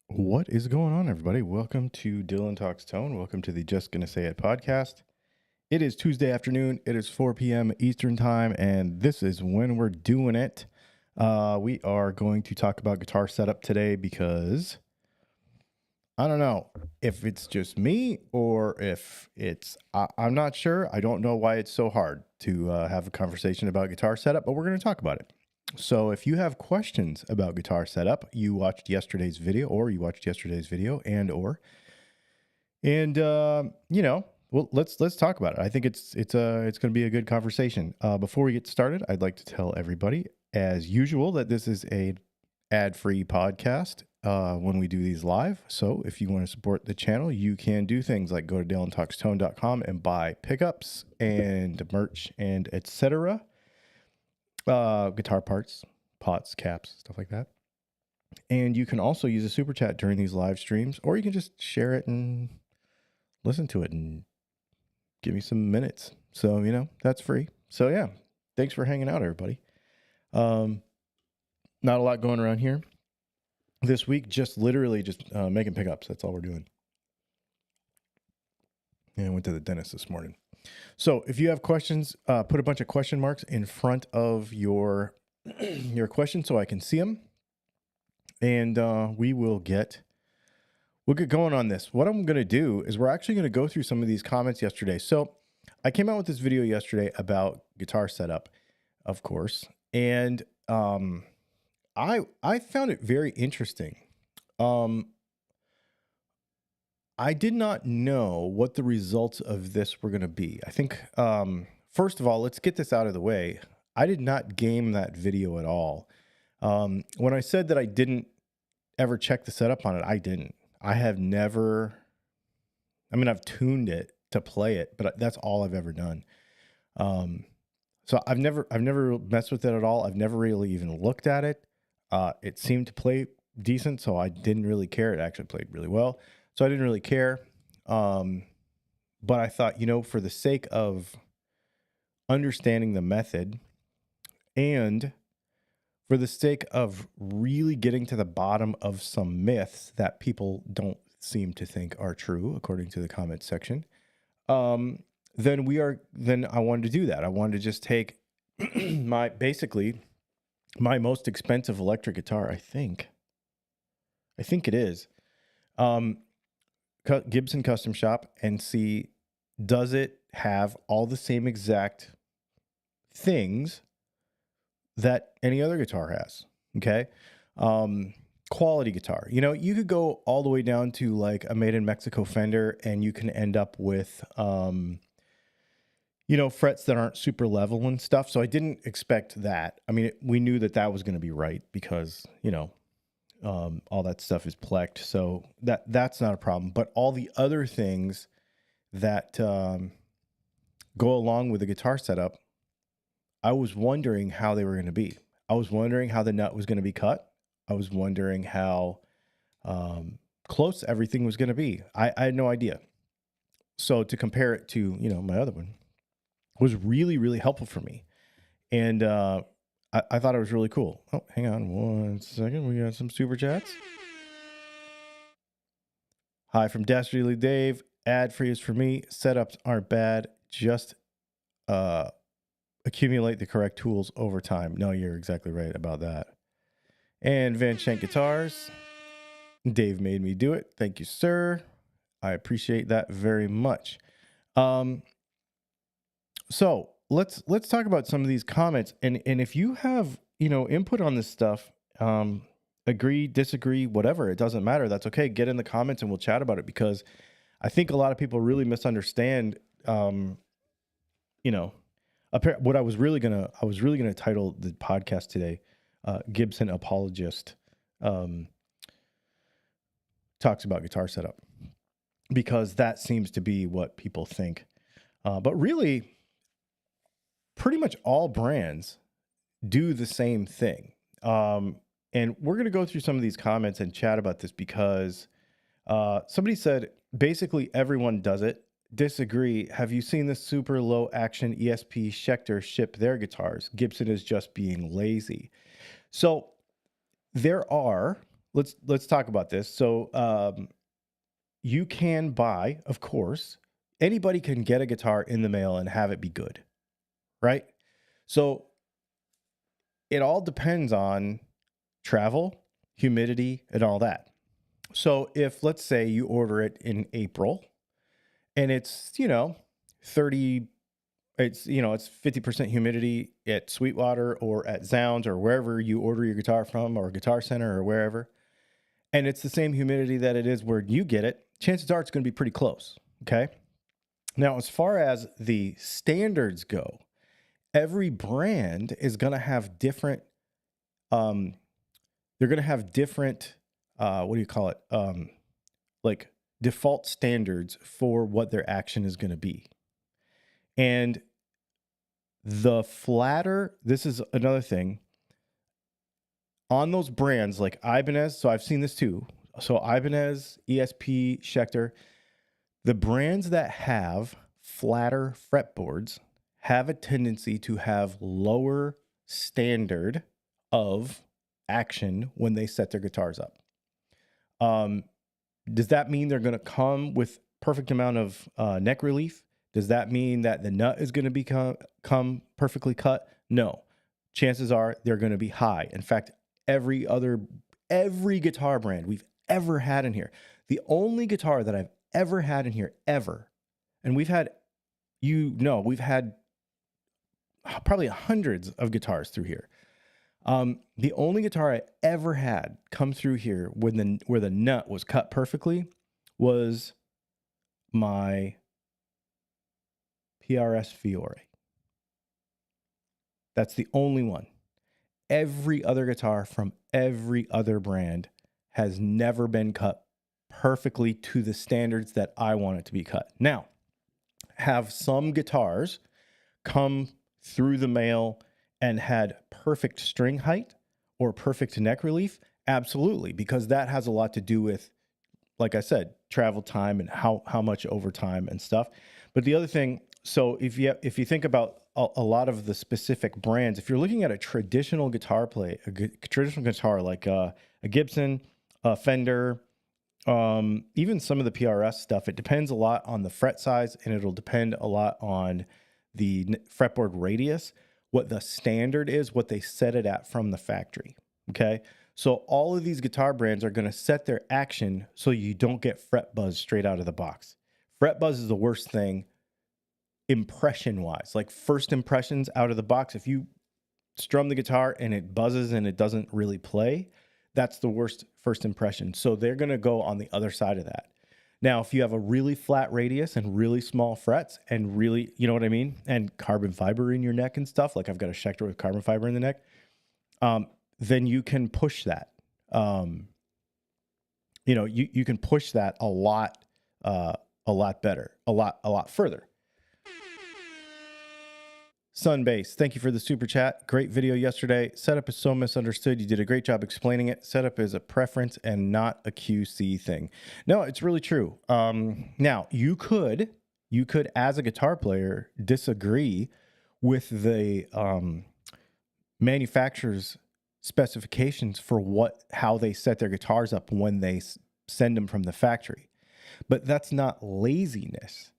What is going on, everybody? Welcome to Dylan Talks Tone. Welcome to the Just Gonna Say It podcast. It is Tuesday afternoon. It is 4 p.m. Eastern time, and this is when we're doing it. We are going to talk about guitar setup today because I don't know if it's just me or if I'm not sure. I don't know why it's so hard to have a conversation about guitar setup, but we're going to talk about it. So if you have questions about guitar setup, you watched yesterday's video well, let's talk about it. I think it's going to be a good conversation. Before we get started, I'd like to tell everybody, as usual, that this is a ad-free podcast when we do these live. So if you want to support the channel, you can do things like go to DylanTalksTone.com and buy pickups and merch and etc. Guitar parts, pots, caps, stuff like that. And you can also use a super chat during these live streams, or you can just share it and listen to it and give me some minutes. So, that's free. So yeah, thanks for hanging out, everybody. Not a lot going around here this week, just literally making pickups. That's all we're doing. And I went to the dentist this morning. So if you have questions, put a bunch of question marks in front of your question so I can see them. And we'll get going on this. What I'm going to do is we're actually going to go through some of these comments yesterday. So I came out with this video yesterday about guitar setup, of course. And I found it very interesting. I did not know what the results of this were going to be. I think, first of all, let's get this out of the way. I did not game that video at all. When I said that I didn't ever check the setup on it, I didn't. I have never, I've tuned it to play it, but that's all I've ever done. So I've never messed with it at all. I've never really even looked at it. It seemed to play decent, so I didn't really care. It actually played really well. So I didn't really care. But I thought, for the sake of understanding the method and for the sake of really getting to the bottom of some myths that people don't seem to think are true, according to the comment section, then I wanted to do that. I wanted to just take my most expensive electric guitar, I think it is, Gibson Custom Shop, and see, does it have all the same exact things that any other guitar has? Okay. Quality guitar. You could go all the way down to like a made in Mexico Fender, and you can end up with, frets that aren't super level and stuff. So I didn't expect that. We knew that was going to be right because, all that stuff is plecked. So that's not a problem. But all the other things that go along with the guitar setup, I was wondering how they were going to be. I was wondering how the nut was going to be cut. I was wondering how close everything was going to be. I had no idea. So to compare it to, my other one was really, really helpful for me. And I thought it was really cool. Oh, hang on 1 second. We got some super chats. Hi from Dastardly Dave. Ad free is for me. Setups aren't bad. Just accumulate the correct tools over time. No, you're exactly right about that. And Van Shank Guitars. Dave made me do it. Thank you, sir. I appreciate that very much. So let's talk about some of these comments. And if you have, input on this stuff, agree, disagree, whatever, it doesn't matter. That's okay. Get in the comments and we'll chat about it, because I think a lot of people really misunderstand, what I was really gonna title the podcast today, Gibson Apologist talks about guitar setup, because that seems to be what people think. But really, pretty much all brands do the same thing. And we're going to go through some of these comments and chat about this, because somebody said basically everyone does it. Disagree. Have you seen the super low action ESP Schecter ship their guitars? Gibson is just being lazy. So there are let's talk about this. So you can buy, of course, anybody can get a guitar in the mail and have it be good, right? So it all depends on travel, humidity, and all that. So if, let's say, you order it in April and it's, 30, it's 50% humidity at Sweetwater or at Zounds or wherever you order your guitar from, or Guitar Center or wherever, and it's the same humidity that it is where you get it, chances are it's going to be pretty close. Okay. Now, as far as the standards go, every brand is going to have different, they're going to have different, what do you call it? Like default standards for what their action is going to be. And the flatter, this is another thing, on those brands like Ibanez, so I've seen this too. So Ibanez, ESP, Schecter, the brands that have flatter fretboards have a tendency to have lower standard of action when they set their guitars up. Does that mean they're going to come with perfect amount of neck relief? Does that mean that the nut is going to come perfectly cut? No. Chances are they're going to be high. In fact, every guitar brand we've ever had in here, the only guitar that I've ever had in here ever, and we've had probably hundreds of guitars through here. The only guitar I ever had come through here where the nut was cut perfectly was my PRS Fiore. That's the only one. Every other guitar from every other brand has never been cut perfectly to the standards that I want it to be cut. Now, have some guitars come through the mail and had perfect string height or perfect neck relief? Absolutely, because that has a lot to do with, like I said, travel time and how much overtime and stuff. But the other thing, so if you think about a lot of the specific brands, if you're looking at a traditional guitar traditional guitar like a Gibson, a Fender, even some of the PRS stuff, it depends a lot on the fret size, and it'll depend a lot on the fretboard radius, what the standard is, what they set it at from the factory. Okay. So all of these guitar brands are going to set their action so you don't get fret buzz straight out of the box. Fret buzz is the worst thing impression wise, like first impressions out of the box. If you strum the guitar and it buzzes and it doesn't really play, that's the worst first impression. So they're going to go on the other side of that. Now, if you have a really flat radius and really small frets and really, you know what I mean? And carbon fiber in your neck and stuff, like I've got a Schecter with carbon fiber in the neck, then you can push that. You can push that a lot better, a lot further. Sunbase, thank you for the super chat. Great video yesterday. Setup is so misunderstood. You did a great job explaining it. Setup is a preference and not a QC thing. No, it's really true. Now, you could, as a guitar player, disagree with the manufacturer's specifications for how they set their guitars up when they send them from the factory. But that's not laziness.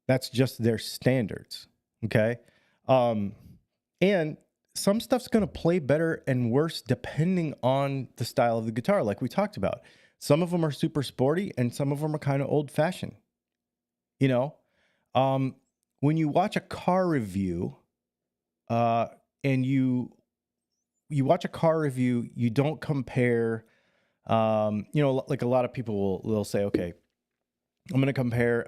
That's just their standards. Okay. And some stuff's going to play better and worse depending on the style of the guitar, like we talked about. Some of them are super sporty and some of them are kind of old fashioned. When you watch a car review, and you watch a car review, you don't compare, like a lot of people will say, okay, I'm going to compare,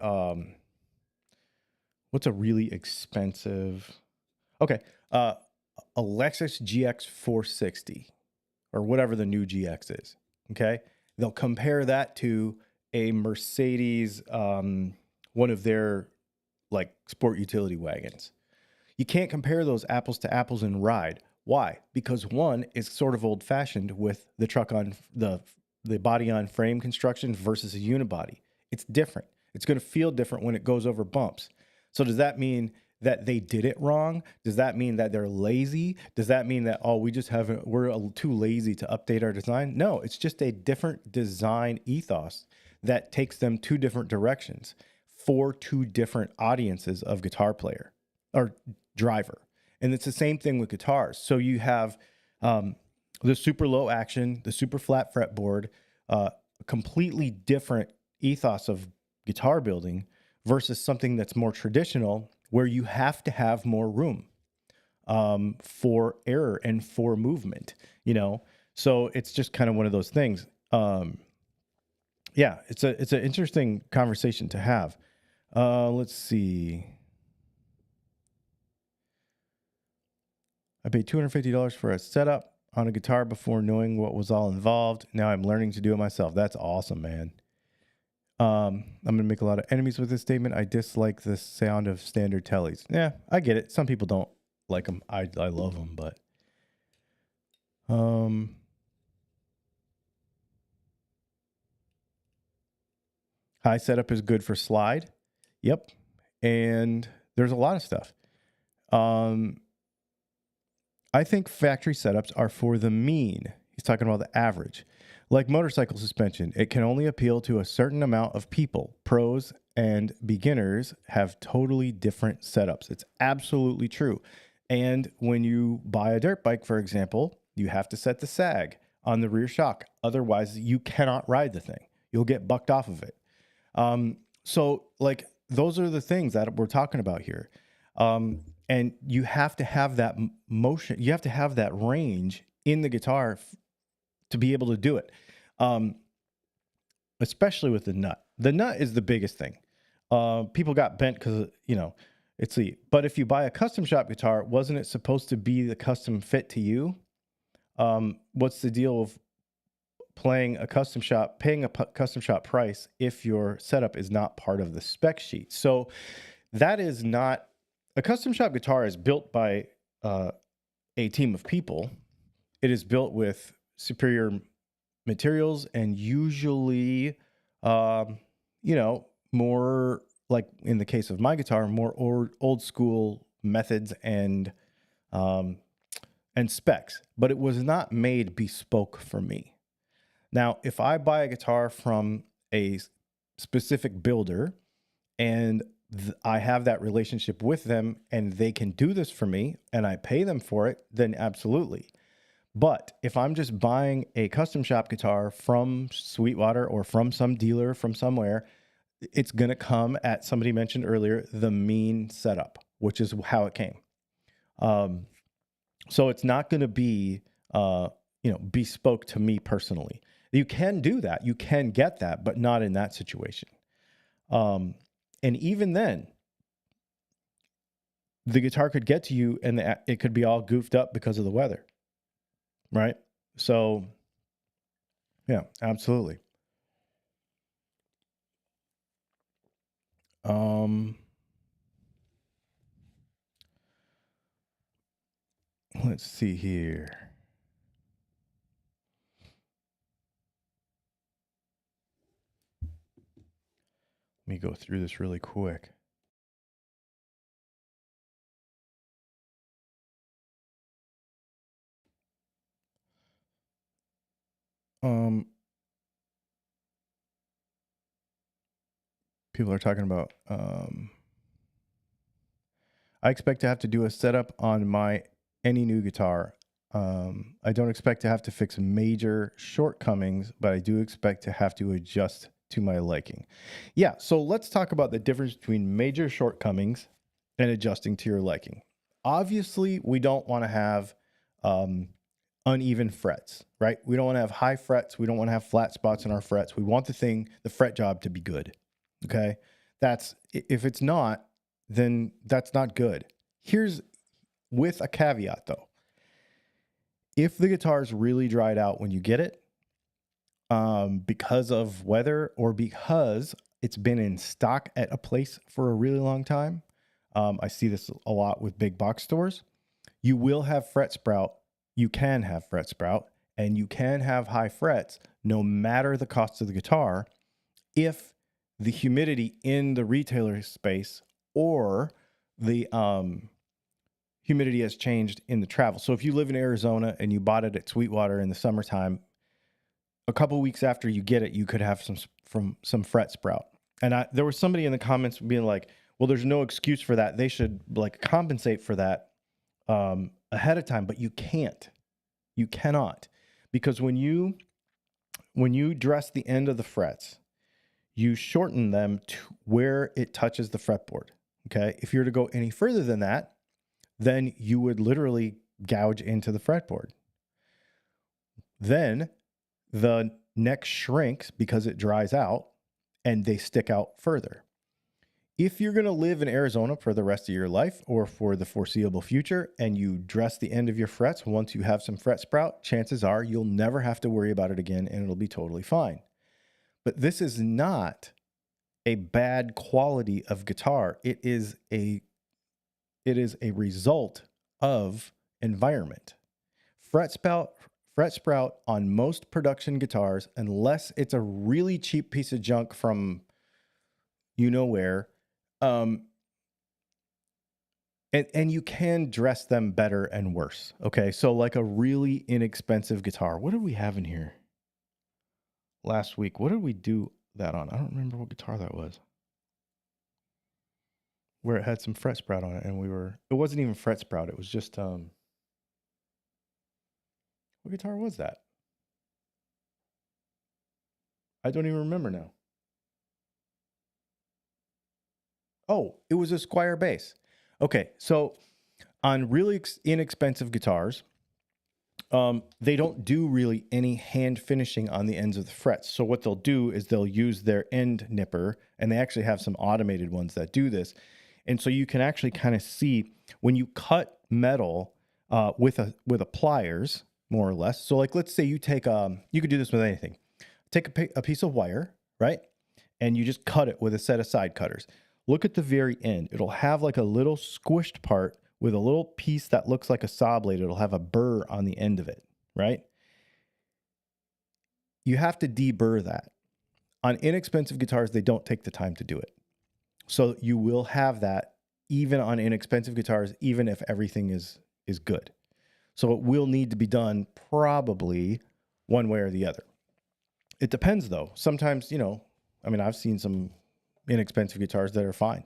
what's a really expensive, okay, a Lexus GX 460 or whatever the new GX is. Okay. They'll compare that to a Mercedes, one of their like sport utility wagons. You can't compare those apples to apples in ride. Why? Because one is sort of old fashioned with the truck on the body on frame construction versus a unibody. It's different. It's going to feel different when it goes over bumps. So does that mean that they did it wrong? Does that mean that they're lazy? Does that mean that, oh, we're too lazy to update our design? No, it's just a different design ethos that takes them two different directions for two different audiences of guitar player or driver. And it's the same thing with guitars. So you have the super low action, the super flat fretboard, a completely different ethos of guitar building versus something that's more traditional where you have to have more room for error and for movement, you know? So it's just kind of one of those things. Yeah, it's an interesting conversation to have. Let's see. I paid $250 for a setup on a guitar before knowing what was all involved. Now I'm learning to do it myself. That's awesome, man. I'm going to make a lot of enemies with this statement. I dislike the sound of standard tellies. Yeah, I get it. Some people don't like them. I love them, but high setup is good for slide. Yep. And there's a lot of stuff. I think factory setups are for the mean. He's talking about the average. Like motorcycle suspension, it can only appeal to a certain amount of people. Pros and beginners have totally different setups. It's absolutely true. And when you buy a dirt bike, for example, you have to set the sag on the rear shock. Otherwise, you cannot ride the thing. You'll get bucked off of it. So like those are the things that we're talking about here. And you have to have that motion. You have to have that range in the guitar to be able to do it. Especially with the nut. The nut is the biggest thing. People got bent because, but if you buy a custom shop guitar, wasn't it supposed to be the custom fit to you? What's the deal of paying a custom shop price if your setup is not part of the spec sheet? So that is not, a custom shop guitar is built by a team of people. It is built with superior materials and usually, more, like in the case of my guitar, more old school methods and specs. But it was not made bespoke for me. Now, if I buy a guitar from a specific builder and I have that relationship with them and they can do this for me and I pay them for it, then absolutely. But if I'm just buying a custom shop guitar from Sweetwater or from some dealer from somewhere, it's going to come at, somebody mentioned earlier, the mean setup, which is how it came. So it's not going to be, bespoke to me personally. You can do that. You can get that, but not in that situation. And even then, the guitar could get to you and it could be all goofed up because of the weather. Right? So, yeah, absolutely. Let's see here. Let me go through this really quick. People are talking about, I expect to have to do a setup on any new guitar. I don't expect to have to fix major shortcomings, but I do expect to have to adjust to my liking. Yeah, so let's talk about the difference between major shortcomings and adjusting to your liking. Obviously, we don't want to have uneven frets, right? We don't want to have high frets. We don't want to have flat spots in our frets. We want the fret job to be good. Okay. If it's not, then that's not good. Here's with a caveat though. If the guitar is really dried out when you get it, because of weather or because it's been in stock at a place for a really long time, I see this a lot with big box stores. You will have fret sprout. You can have fret sprout and you can have high frets no matter the cost of the guitar if the humidity in the retailer space or the humidity has changed in the travel. So if you live in Arizona and you bought it at Sweetwater in the summertime, a couple weeks after you get it, you could have some fret sprout. And there was somebody in the comments being like, well, there's no excuse for that. They should like compensate for that ahead of time, but you can't. You cannot. Because when you dress the end of the frets, you shorten them to where it touches the fretboard. Okay. If you were to go any further than that, then you would literally gouge into the fretboard. Then the neck shrinks because it dries out and they stick out further. If you're going to live in Arizona for the rest of your life or for the foreseeable future and you dress the end of your frets once you have some fret sprout, chances are you'll never have to worry about it again and it'll be totally fine. But this is not a bad quality of guitar. It is a result of environment. Fret sprout on most production guitars, unless it's a really cheap piece of junk from you know where, and you can dress them better and worse. Okay, so like a really inexpensive guitar. What did we have in here last week? What did we do that on? I don't remember what guitar that was. Where it had some fret sprout on it, and it wasn't even fret sprout. It was just what guitar was that? I don't even remember now. Oh, it was a Squier bass. Okay, so on really inexpensive guitars, they don't do really any hand finishing on the ends of the frets. So what they'll do is they'll use their end nipper, and they actually have some automated ones that do this. And so you can actually kind of see when you cut metal with a pliers, more or less. So like, let's say you take you could do this with anything. Take a piece of wire, right? And you just cut it with a set of side cutters. Look at the very end. It'll have like a little squished part with a little piece that looks like a saw blade. It'll have a burr on the end of it, right? You have to deburr that. On inexpensive guitars, they don't take the time to do it. So you will have that even on inexpensive guitars, even if everything is good. So it will need to be done probably one way or the other. It depends though. Sometimes, I mean, I've seen some inexpensive guitars that are fine.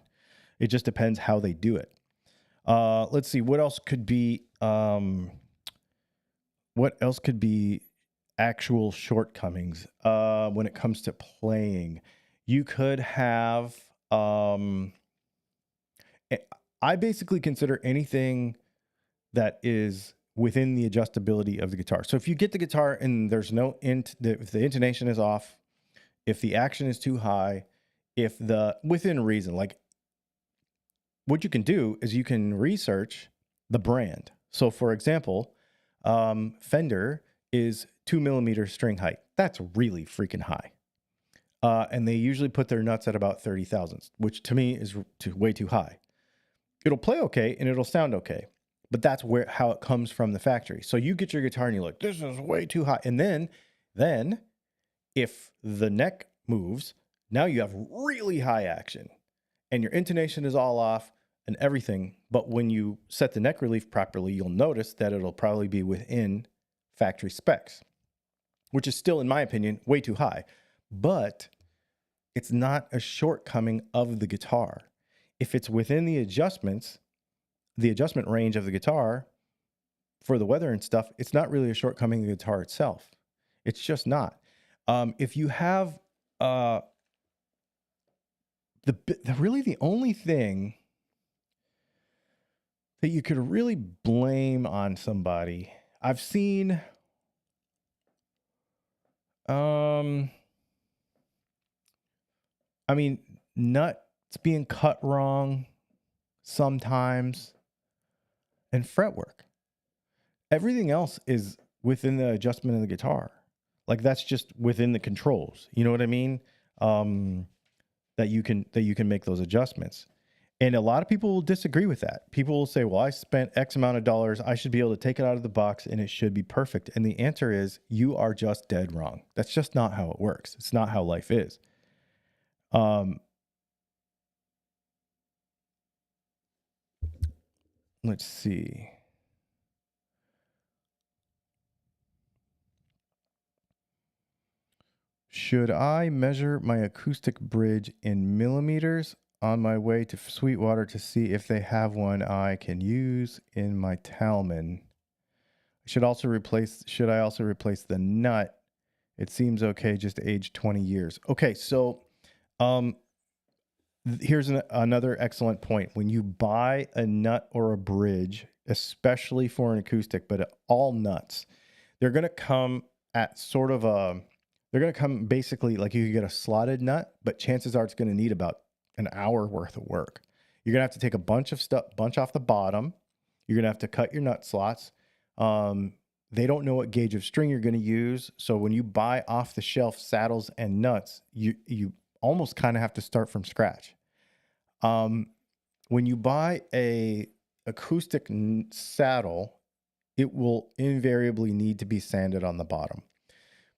It just depends how they do it. Let's see, what else could be actual shortcomings when it comes to playing? You could have I basically consider anything that is within the adjustability of the guitar. So if you get the guitar and there's no if the intonation is off, if the action is too high, within reason, like what you can do is you can research the brand. So for example, Fender is 2mm string height. That's really freaking high. And they usually put their nuts at about 30 thousandths, which to me is way too high. It'll play okay and it'll sound okay, but that's how it comes from the factory. So you get your guitar and you're like, this is way too high. And then if the neck moves, now you have really high action and your intonation is all off and everything. But when you set the neck relief properly, you'll notice that it'll probably be within factory specs, which is still, in my opinion, way too high. But it's not a shortcoming of the guitar. If it's within the adjustment range of the guitar for the weather and stuff, it's not really a shortcoming of the guitar itself. It's just not. If you have the only thing that you could really blame on somebody, I've seen I mean, nuts being cut wrong sometimes, and fretwork. Everything else is within the adjustment of the guitar. Like that's just within the controls. You know what I mean? That you can make those adjustments. And a lot of people will disagree with that. People will say, well, I spent X amount of dollars. I should be able to take it out of the box and it should be perfect. And the answer is you are just dead wrong. That's just not how it works. It's not how life is. let's see. Should I measure my acoustic bridge in millimeters on my way to Sweetwater to see if they have one I can use in my Talman? Should I also replace the nut? It seems okay, just aged 20 years. Okay, so here's another excellent point. When you buy a nut or a bridge, especially for an acoustic, but all nuts, they're going to come at sort of they're going to come basically like you could get a slotted nut, but chances are it's going to need about an hour worth of work. You're going to have to take a bunch off the bottom. You're going to have to cut your nut slots. They don't know what gauge of string you're going to use. So when you buy off the shelf saddles and nuts, you almost kind of have to start from scratch. When you buy a acoustic saddle, it will invariably need to be sanded on the bottom.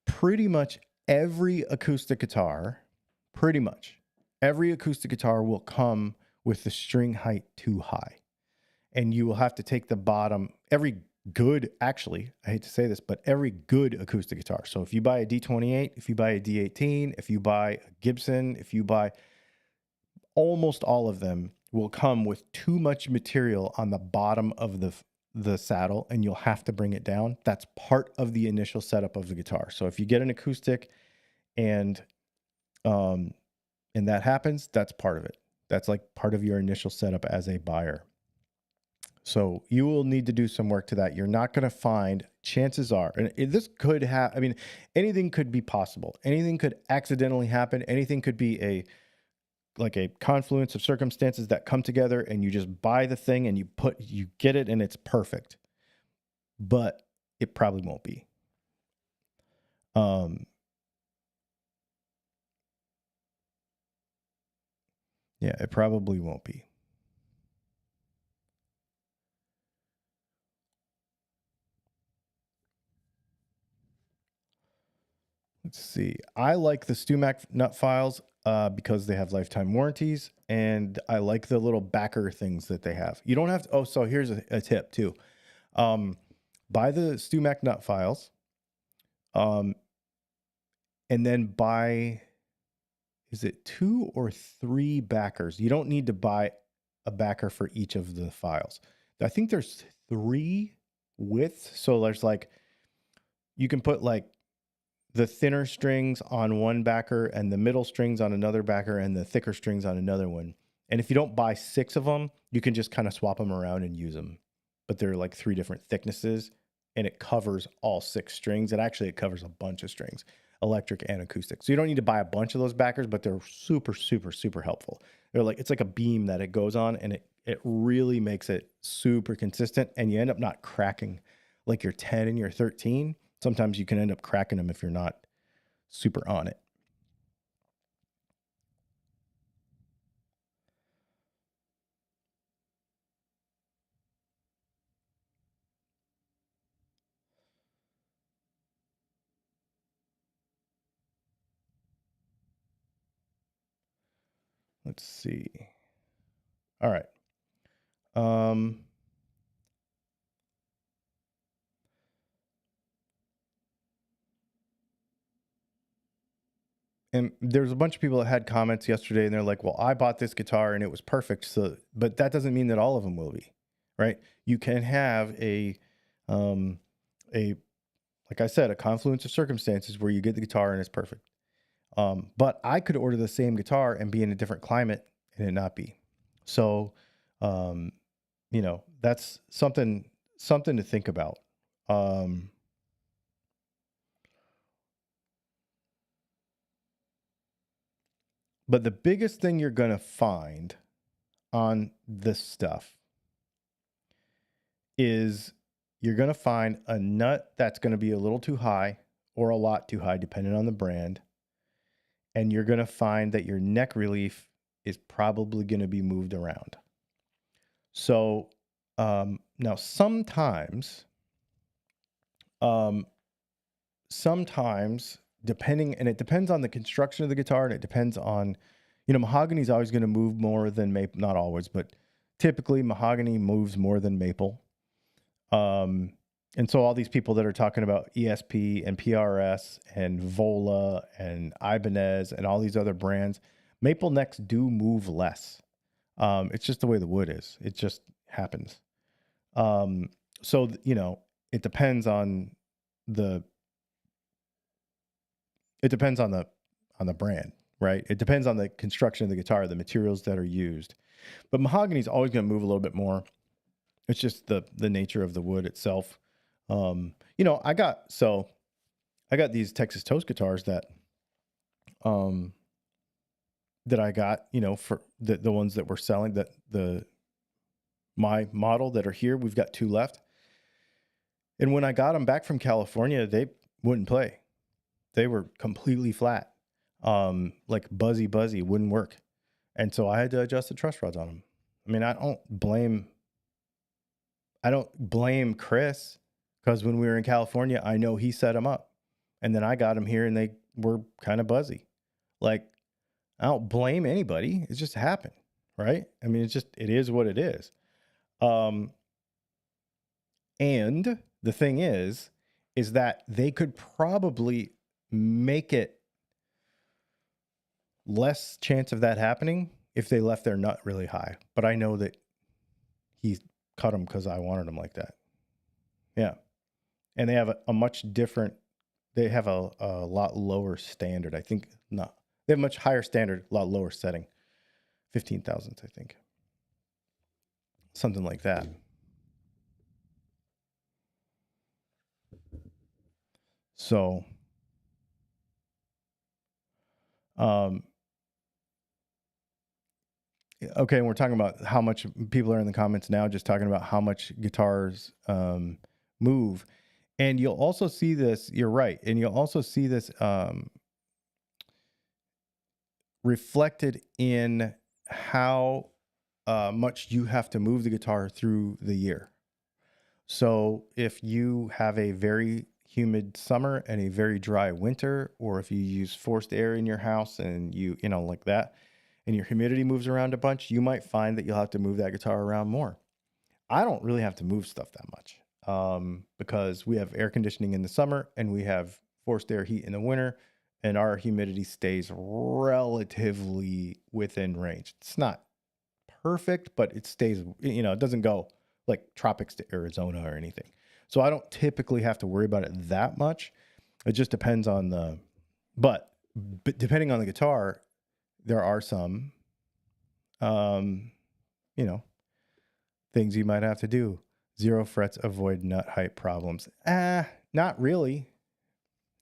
Pretty much every acoustic guitar will come with the string height too high. And you will have to take the bottom, I hate to say this, but every good acoustic guitar. So if you buy a D28, if you buy a D18, if you buy a Gibson, if you buy, almost all of them will come with too much material on the bottom of the saddle, and you'll have to bring it down. That's part of the initial setup of the guitar. So if you get an acoustic and that happens, that's part of it. That's like part of your initial setup as a buyer. So you will need to do some work to that. You're not going to find, chances are, and this could have, anything could be possible. Anything could accidentally happen. Anything could be a confluence of circumstances that come together, and you just buy the thing and you get it and it's perfect. But it probably won't be. Yeah, it probably won't be. Let's see. I like the StewMac nut files because they have lifetime warranties, and I like the little backer things that they have. You don't have to. Oh, so here's a tip too. Buy the StewMac nut files, and then buy. Is it 2 or 3 backers? You don't need to buy a backer for each of the files. I think there's 3 widths. So there's you can put the thinner strings on one backer and the middle strings on another backer and the thicker strings on another one. And if you don't buy 6 of them, you can just kind of swap them around and use them. But they're 3 different thicknesses, and it covers all 6 strings. And actually it covers a bunch of strings, electric and acoustic. So you don't need to buy a bunch of those backers, but they're super, super, super helpful. They're it's like a beam that it goes on, and it really makes it super consistent, and you end up not cracking like your 10 and your 13. Sometimes you can end up cracking them if you're not super on it. Let's see. All right. And there's a bunch of people that had comments yesterday, and they're like, well, I bought this guitar and it was perfect. So, but that doesn't mean that all of them will be, right? You can have like I said, a confluence of circumstances where you get the guitar and it's perfect. But I could order the same guitar and be in a different climate and it not be. So, that's something to think about. But the biggest thing you're going to find on this stuff is you're going to find a nut that's going to be a little too high or a lot too high, depending on the brand. And you're going to find that your neck relief is probably going to be moved around. So now sometimes depending, and it depends on the construction of the guitar, and it depends on, mahogany is always going to move more than maple, not always, but typically mahogany moves more than maple. And so all these people that are talking about ESP and PRS and Vola and Ibanez and all these other brands, maple necks do move less. It's just the way the wood is. It just happens. So, you know, it depends on the brand, right? It depends on the construction of the guitar, the materials that are used. But mahogany is always going to move a little bit more. It's just the nature of the wood itself. You know, I got these Texas Toast guitars that I got, you know, for the ones that we're selling, that my model that are here, we've got 2 left. And when I got them back from California, they wouldn't play. They were completely flat. Like buzzy, wouldn't work. And so I had to adjust the truss rods on them. I mean, I don't blame Chris, because when we were in California, I know he set them up. And then I got them here and they were kind of buzzy. Like, I don't blame anybody. It just happened, right? I mean, it is what it is. And the thing is that they could probably make it less chance of that happening if they left their nut really high. But I know that he cut them because I wanted them like that. Yeah. And they have a much different, they have a lot lower standard. I think, no, they have a much higher standard, a lot lower setting. 15 thousandths, I think. Something like that. So, okay, and we're talking about how much people are in the comments now, just talking about how much guitars move. And you'll also see this, you're right, and you'll also see this reflected in how much you have to move the guitar through the year. So if you have a very humid summer and a very dry winter, or if you use forced air in your house and you know, like that, and your humidity moves around a bunch, you might find that you'll have to move that guitar around more. I don't really have to move stuff that much because we have air conditioning in the summer and we have forced air heat in the winter, and our humidity stays relatively within range. It's not perfect, but it stays, you know, it doesn't go like tropics to Arizona or anything. So I don't typically have to worry about it that much. It just depends on but depending on the guitar, there are some, you know, things you might have to do. 0 frets, avoid nut height problems. Not really.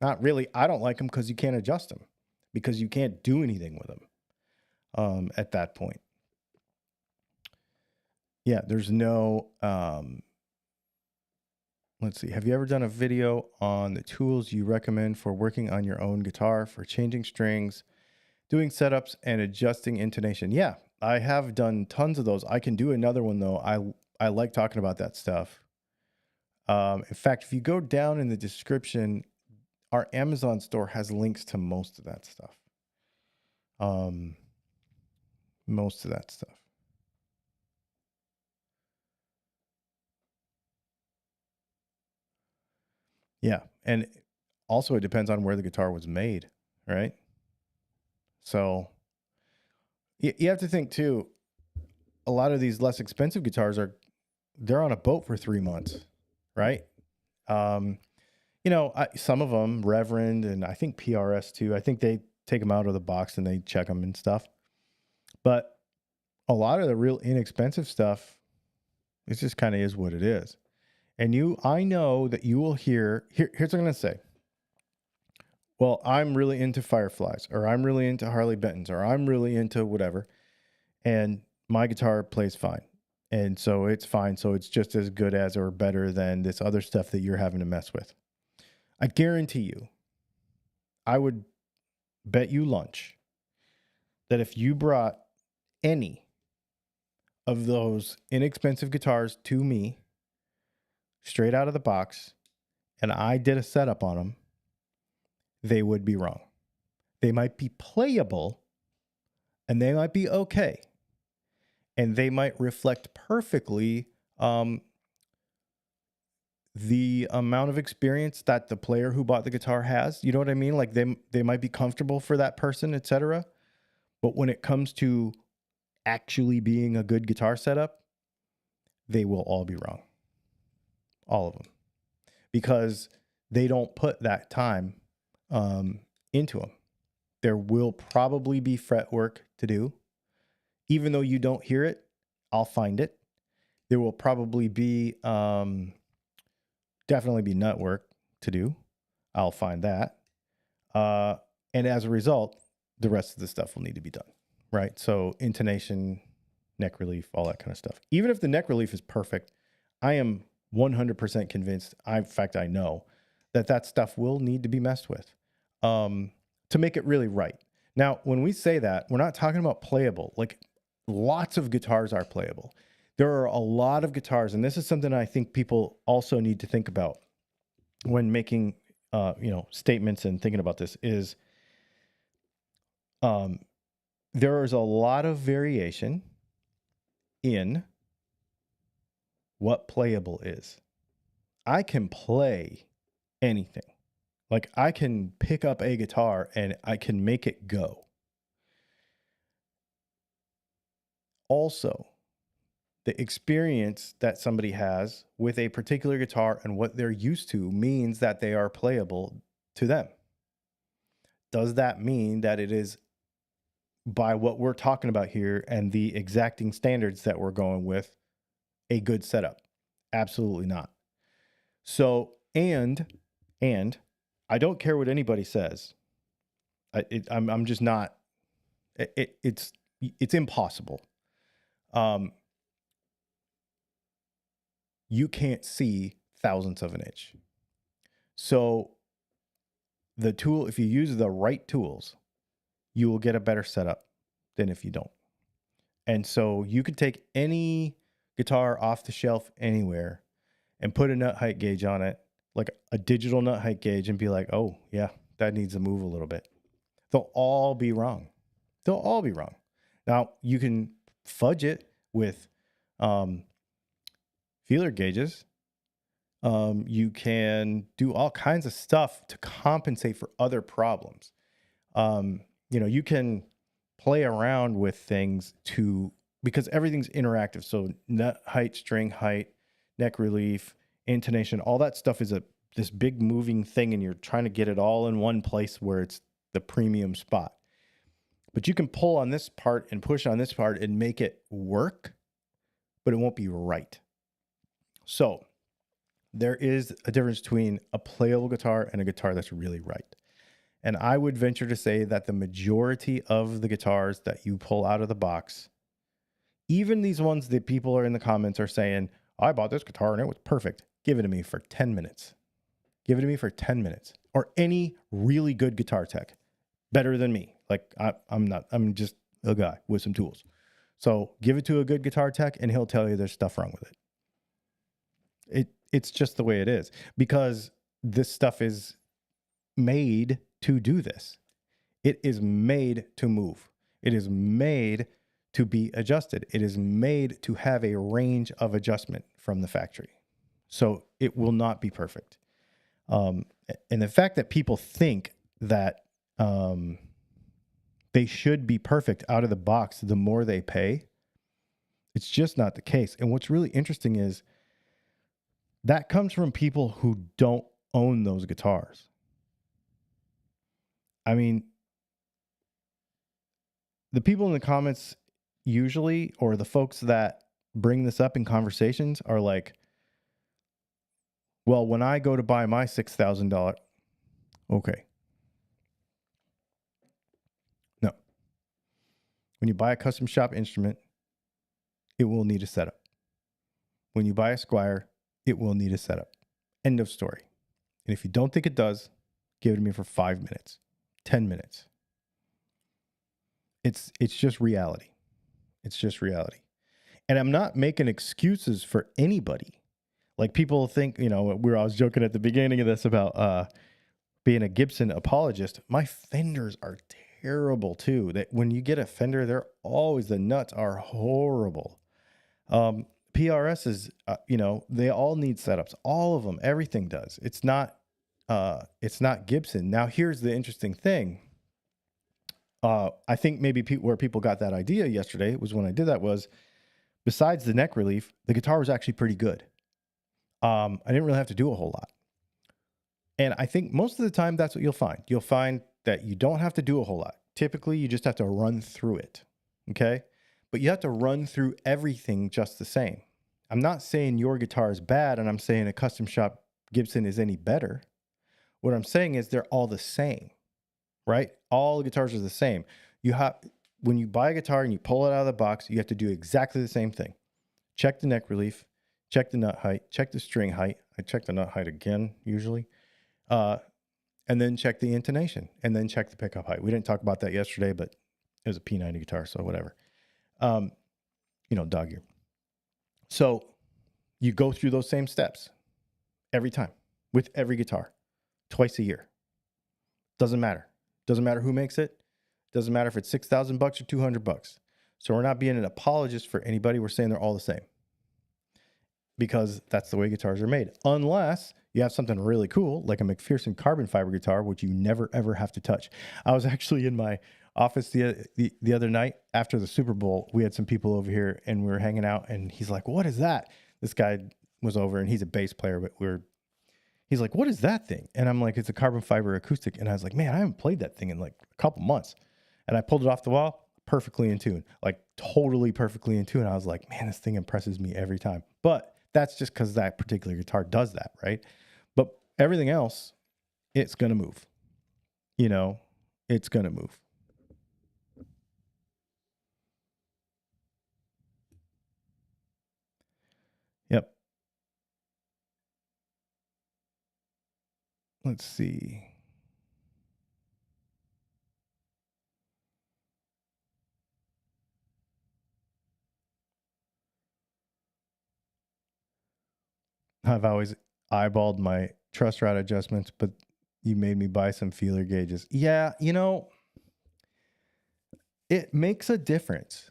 Not really. I don't like them because you can't adjust them, because you can't do anything with them at that point. Yeah, there's no, let's see. Have you ever done a video on the tools you recommend for working on your own guitar, for changing strings, doing setups, and adjusting intonation? Yeah, I have done tons of those. I can do another one though. I like talking about that stuff. In fact, if you go down in the description, our Amazon store has links to most of that stuff. Most of that stuff. Yeah. And also it depends on where the guitar was made, right? So you have to think too, a lot of these less expensive guitars they're on a boat for 3 months, right? You know, some of them, Reverend, and I think PRS too, I think they take them out of the box and they check them and stuff. But a lot of the real inexpensive stuff, it just kind of is what it is. And I know that you will here's what I'm going to say. Well, I'm really into Fireflies, or I'm really into Harley Bentons, or I'm really into whatever. And my guitar plays fine. And so it's fine. So it's just as good as or better than this other stuff that you're having to mess with. I guarantee you, I would bet you lunch that if you brought any of those inexpensive guitars to me straight out of the box and I did a setup on them, they would be wrong. They might be playable and they might be okay. and they might reflect perfectly the amount of experience that the player who bought the guitar has. You know what I mean? Like they might be comfortable for that person, etc. But when it comes to actually being a good guitar setup, they will all be wrong. All of them. Because they don't put that time into them. There will probably be fret work to do. Even though you don't hear it, I'll find it. There will probably be definitely be nut work to do. I'll find that. And as a result, the rest of the stuff will need to be done, right? So intonation, neck relief, all that kind of stuff. Even if the neck relief is perfect, I am 100% convinced, in fact, I know, that stuff will need to be messed with to make it really right. Now, when we say that, we're not talking about playable. Like, lots of guitars are playable. There are a lot of guitars, and this is something I think people also need to think about when making, statements and thinking about this is there is a lot of variation in what playable is. I can play anything. Like, I can pick up a guitar and I can make it go. Also, the experience that somebody has with a particular guitar and what they're used to means that they are playable to them. Does that mean that it is, by what we're talking about here and the exacting standards that we're going with, a good setup? Absolutely not. So, and I don't care what anybody says. I'm just not. It's impossible. You can't see thousandths of an inch. So the tool, if you use the right tools, you will get a better setup than if you don't. And so you could take any guitar off the shelf anywhere and put a nut height gauge on it, like a digital nut height gauge, and be like, oh yeah, that needs to move a little bit. They'll all be wrong. They'll all be wrong. Now, you can fudge it with feeler gauges. You can do all kinds of stuff to compensate for other problems. You can play around with things because everything's interactive. So nut height, string height, neck relief, intonation, all that stuff is this big moving thing, and you're trying to get it all in one place where it's the premium spot. But you can pull on this part and push on this part and make it work, but it won't be right. So there is a difference between a playable guitar and a guitar that's really right. And I would venture to say that the majority of the guitars that you pull out of the box, even these ones that people are in the comments are saying, I bought this guitar and it was perfect. Give it to me for 10 minutes. Give it to me for 10 minutes. Or any really good guitar tech. Better than me. Like, I'm just a guy with some tools. So give it to a good guitar tech and he'll tell you there's stuff wrong with it. It's just the way it is, because this stuff is made to do this. It is made to move. It is made to be adjusted. It is made to have a range of adjustment from the factory. So it will not be perfect. And the fact that people think that they should be perfect out of the box the more they pay, it's just not the case. And what's really interesting is that comes from people who don't own those guitars. I mean, the people in the comments usually, or the folks that bring this up in conversations, are like, well, when I go to buy my $6,000, okay. No. When you buy a custom shop instrument, it will need a setup. When you buy a Squier, it will need a setup. End of story. And if you don't think it does, give it to me for 5 minutes, 10 minutes. It's just reality. It's just reality. And I'm not making excuses for anybody. Like, people think, I was joking at the beginning of this about being a Gibson apologist. My fenders are terrible too. That when you get a Fender, the nuts are horrible. PRS is, they all need setups. All of them, everything does. It's not Gibson. Now, here's the interesting thing. I think maybe where people got that idea yesterday was when I did that was, besides the neck relief, the guitar was actually pretty good. I didn't really have to do a whole lot. And I think most of the time that's what you'll find. You'll find that you don't have to do a whole lot. Typically, you just have to run through it. Okay? But you have to run through everything just the same. I'm not saying your guitar is bad, and I'm saying a custom shop Gibson is any better. What I'm saying is they're all the same, right? All the guitars are the same. When you buy a guitar and you pull it out of the box, you have to do exactly the same thing. Check the neck relief, check the nut height, check the string height. I check the nut height again, usually. And then check the intonation, and then check the pickup height. We didn't talk about that yesterday, but it was a P90 guitar, so whatever. Dog ear. So you go through those same steps every time with every guitar, twice a year. Doesn't matter. Doesn't matter who makes it. Doesn't matter if it's $6,000 or $200. So we're not being an apologist for anybody. We're saying they're all the same, because that's the way guitars are made. Unless you have something really cool, like a McPherson carbon fiber guitar, which you never, ever have to touch. I was actually in my office the other night after the Super Bowl. We had some people over here, and we were hanging out, and he's like, "What is that?" This guy was over, and he's a bass player, but he's like, "What is that thing?" And I'm like, "It's a carbon fiber acoustic." And I was like, "Man, I haven't played that thing in like a couple months." And I pulled it off the wall, perfectly in tune, like totally perfectly in tune. I was like, "Man, this thing impresses me every time." But that's just because that particular guitar does that, right? But everything else, it's going to move. It's going to move. Yep. Let's see. I've always eyeballed my truss rod adjustments, but you made me buy some feeler gauges. Yeah, it makes a difference.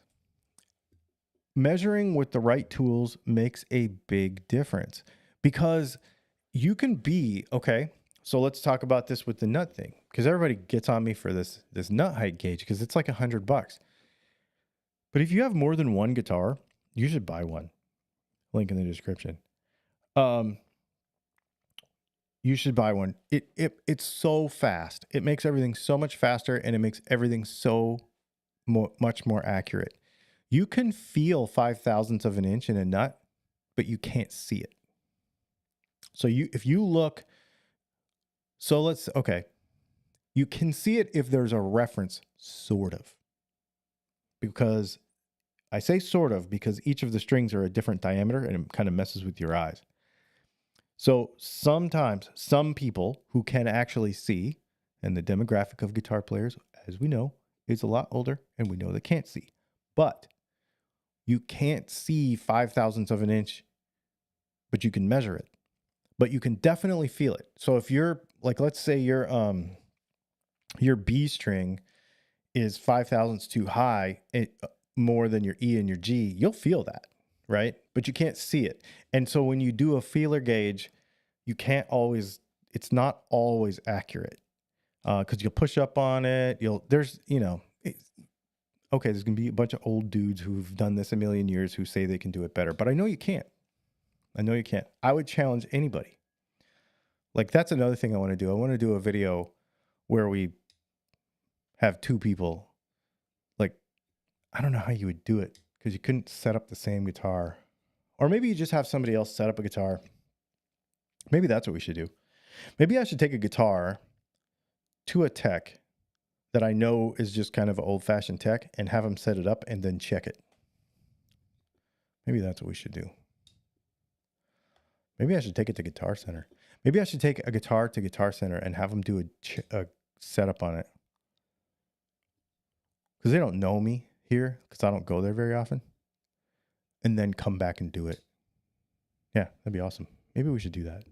Measuring with the right tools makes a big difference, because you can be, okay, so let's talk about this with the nut thing, because everybody gets on me for this nut height gauge, because it's like $100. But if you have more than one guitar, you should buy one. Link in the description. You should buy one. It's so fast. It makes everything so much faster, and it makes everything so much more accurate. You can feel 5/1000ths of an inch in a nut, but you can't see it. So if you look, you can see it if there's a reference, sort of. Because I say sort of because each of the strings are a different diameter, and it kind of messes with your eyes. So sometimes some people who can actually see, and the demographic of guitar players, as we know, is a lot older, and we know they can't see. But you can't see 5/1000ths of an inch, but you can measure it. But you can definitely feel it. So if you're like, let's say your B string is 5/1000ths too high, more than your E and your G, you'll feel that, right? But you can't see it. And so when you do a feeler gauge, it's not always accurate, because you'll push up on it. There's going to be a bunch of old dudes who've done this a million years who say they can do it better, but I know you can't. I would challenge anybody. Like, that's another thing I want to do. I want to do a video where we have two people. Like, I don't know how you would do it, because you couldn't set up the same guitar. Or maybe you just have somebody else set up a guitar. Maybe that's what we should do. Maybe I should take a guitar to a tech that I know is just kind of an old-fashioned tech and have them set it up and then check it. Maybe that's what we should do. Maybe I should take it to Guitar Center. Maybe I should take a guitar to Guitar Center and have them do a setup on it. Because they don't know me here, because I don't go there very often. And then come back and do it. Yeah, that'd be awesome. Maybe we should do that.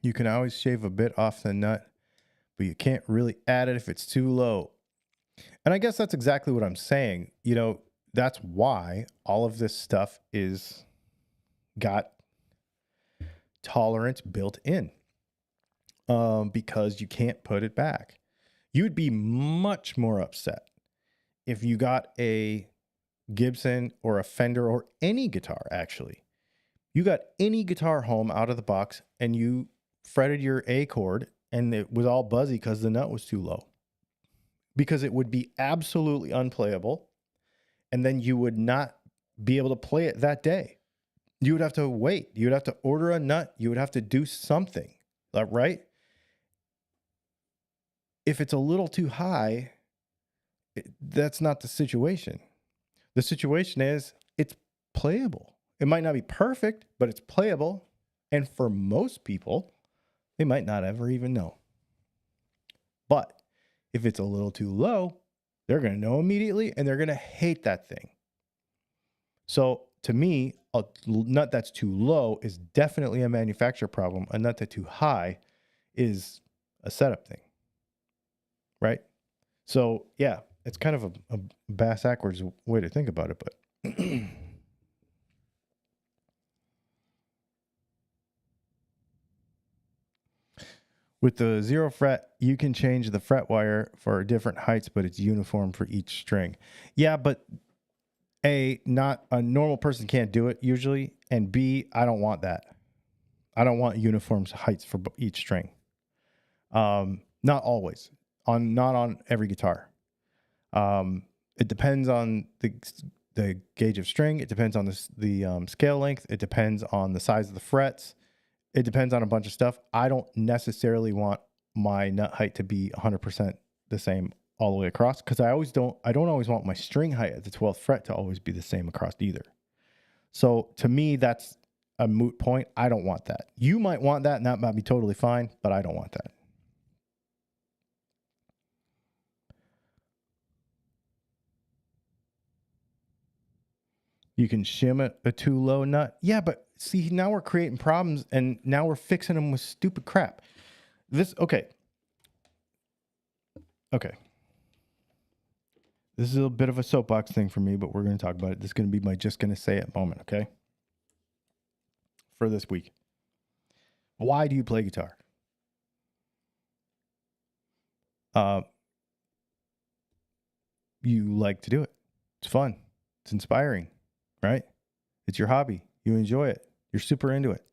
You can always shave a bit off the nut, but you can't really add it if it's too low. And I guess that's exactly what I'm saying. You know, that's why all of this stuff is got tolerance built in, because you can't put it back. You'd be much more upset if you got a Gibson or a Fender or any guitar, actually. You got any guitar home out of the box and you fretted your A chord and it was all buzzy because the nut was too low. Because it would be absolutely unplayable, and then you would not be able to play it that day. You would have to wait. You would have to order a nut. You would have to do something, right? If it's a little too high, that's not the situation. The situation is it's playable. It might not be perfect, but it's playable. And for most people, they might not ever even know. But if it's a little too low, they're going to know immediately and they're going to hate that thing. So to me, a nut that's too low is definitely a manufacturer problem. A nut that's too high is a setup thing, right? So yeah, it's kind of a bass-backwards way to think about it, but with the 0 fret, you can change the fret wire for different heights, but it's uniform for each string. Yeah, but A, not a normal person can't do it usually, and B, I don't want that. I don't want uniform heights for each string. Not always, not on every guitar. It depends on the gauge of string. It depends on the scale length. It depends on the size of the frets. It depends on a bunch of stuff. I don't necessarily want my nut height to be 100% the same all the way across, because I don't always want my string height at the 12th fret to always be the same across either. So to me, that's a moot point. I don't want that. You might want that, and that might be totally fine, but I don't want that. You can shim a too low nut. Yeah, but see, now we're creating problems, and now we're fixing them with stupid crap. Okay. This is a bit of a soapbox thing for me, but we're going to talk about it. This is going to be my just going to say it moment, okay? For this week. Why do you play guitar? You like to do it. It's fun. It's inspiring, right? It's your hobby. You enjoy it. You're super into it.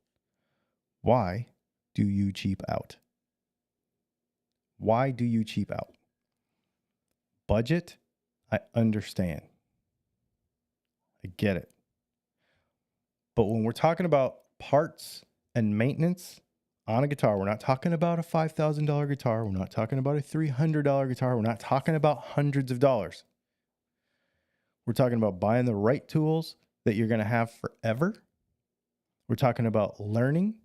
Why do you cheap out? Why do you cheap out? Budget? I understand. I get it. But when we're talking about parts and maintenance on a guitar, we're not talking about a $5,000 guitar. We're not talking about a $300 guitar. We're not talking about hundreds of dollars. We're talking about buying the right tools that you're going to have forever. We're talking about learning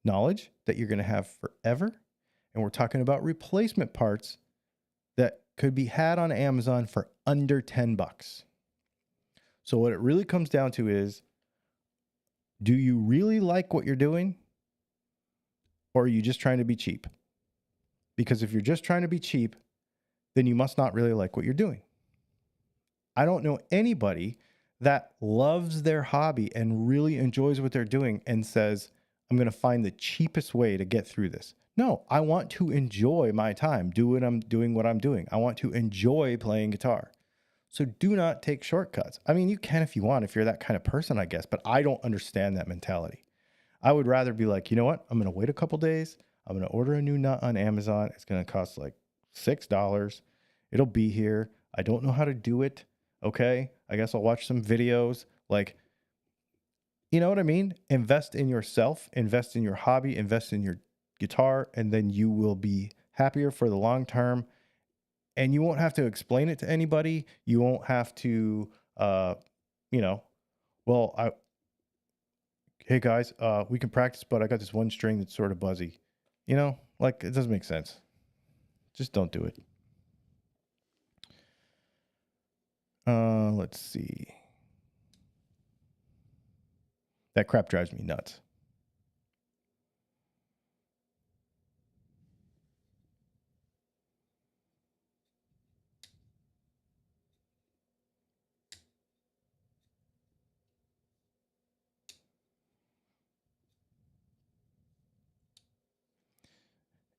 knowledge that you're going to have forever. And we're talking about replacement parts that could be had on Amazon for under $10. So what it really comes down to is, do you really like what you're doing? Or are you just trying to be cheap? Because if you're just trying to be cheap, then you must not really like what you're doing. I don't know anybody that loves their hobby and really enjoys what they're doing and says, I'm going to find the cheapest way to get through this. No, I want to enjoy my time doing what I'm doing. I want to enjoy playing guitar. So do not take shortcuts. I mean, you can if you want, if you're that kind of person, I guess, but I don't understand that mentality. I would rather be like, you know what? I'm going to wait a couple days. I'm going to order a new nut on Amazon. It's going to cost like $6. It'll be here. I don't know how to do it. Okay. I guess I'll watch some videos. Like, you know what I mean? Invest in yourself, invest in your hobby, invest in your guitar, and then you will be happier for the long term. And you won't have to explain it to anybody. You won't have to, hey guys, we can practice, but I got this one string that's sort of buzzy. Like, it doesn't make sense. Just don't do it. Let's see. That crap drives me nuts.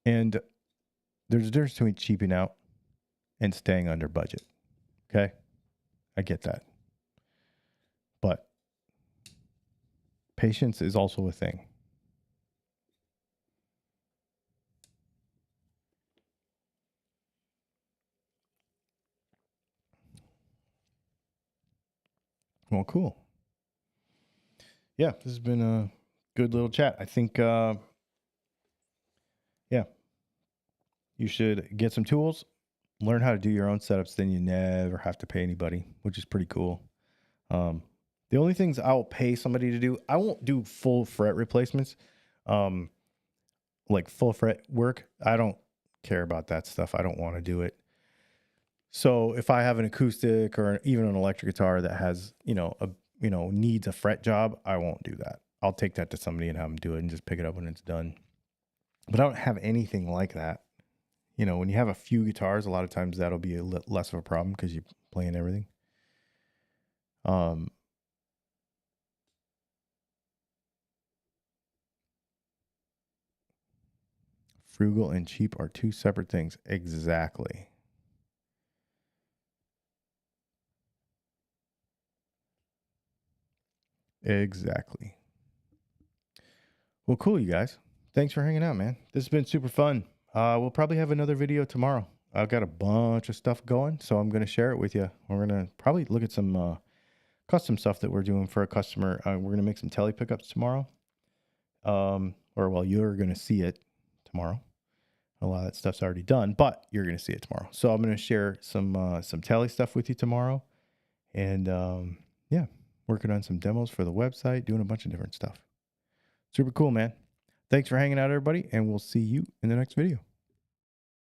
And there's a difference between cheaping out and staying under budget. Okay? I get that. But patience is also a thing. Well, cool. Yeah, this has been a good little chat. I think, yeah, you should get some tools, learn how to do your own setups, then you never have to pay anybody, which is pretty cool. The only things I'll pay somebody to do, I won't do full fret replacements. Like full fret work, I don't care about that stuff. I don't want to do it. So if I have an acoustic or even an electric guitar that has, needs a fret job, I won't do that. I'll take that to somebody and have them do it and just pick it up when it's done. But I don't have anything like that. When you have a few guitars, a lot of times that'll be less of a problem because you're playing everything. Frugal and cheap are two separate things. Exactly. Exactly. Well, cool, you guys. Thanks for hanging out, man. This has been super fun. We'll probably have another video tomorrow. I've got a bunch of stuff going, so I'm going to share it with you. We're going to probably look at some custom stuff that we're doing for a customer. We're going to make some tele pickups tomorrow. You're going to see it tomorrow. A lot of that stuff's already done, but you're going to see it tomorrow. So I'm going to share some tele stuff with you tomorrow. And yeah, working on some demos for the website, doing a bunch of different stuff. Super cool, man. Thanks for hanging out, everybody, and we'll see you in the next video.